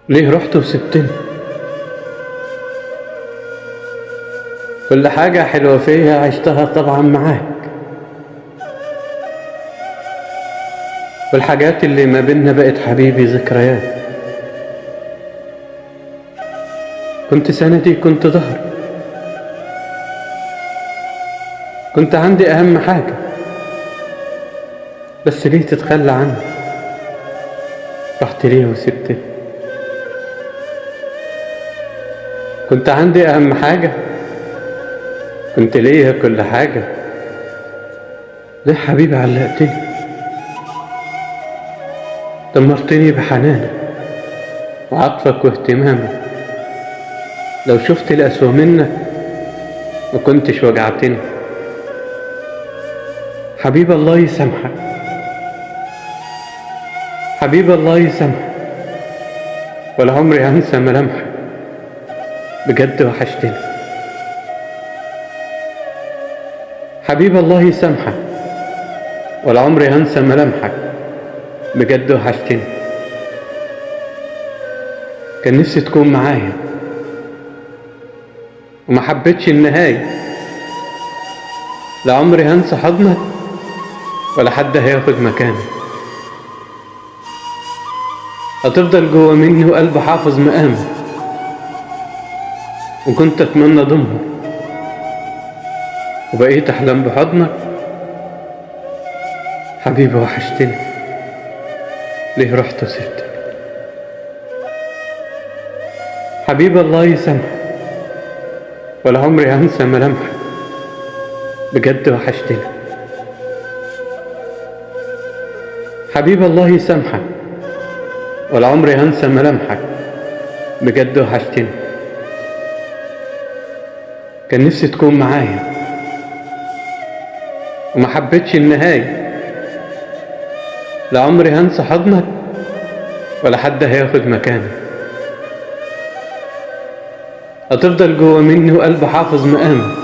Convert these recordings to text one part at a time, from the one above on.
ليه رحت وسبتني؟ كل حاجة حلوة فيها عشتها طبعا معاك، والحاجات اللي ما بينا بقت حبيبي ذكريات. كنت سندي، كنت ظهري، كنت عندي أهم حاجة. بس ليه تتخلى عني؟ رحت ليه وسبتني؟ كنت عندي أهم حاجة، كنت ليا كل حاجة. ليه حبيبي علقتني؟ دمرتني بحنانك وعطفك واهتمامك. لو شفت الأسوأ منك ما كنتش وجعتني. حبيب الله يسامحك، حبيب الله يسامحك، ولا عمري هنسى ملامحك. بجد وحشتني. حبيب الله يسامحك، ولا عمري هنسى ملامحك. بجد وحشتني. كان نفسي تكون معايا وما حبيتش النهاية. لا عمري هنسى حضنك ولا حد هياخد مكانك. هتفضل جوا مني وقلبي حافظ مقامك، وكنت اتمنى ضمك وبقيت احلم بحضنك. حبيبي وحشتني. ليه رحت وسبتني؟ حبيب الله يسامحك، ولا عمري هنسى ملامحك. بجد وحشتني. حبيب الله يسامحك، ولا عمري هنسى ملامحك. بجد وحشتني. كان نفسي تكون معايا وما حبيتش النهاية. لا عمري هنسى حضنك ولا حد هياخد مكانك. هتفضل جوا مني وقلبي حافظ مقامك،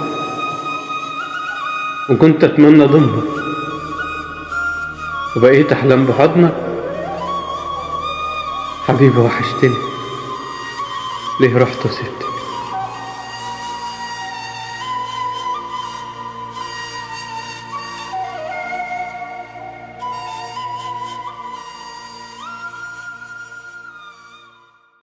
وكنت اتمنى ضمك وبقيت احلم بحضنك. حبيبي وحشتني. ليه رحت وسبتني؟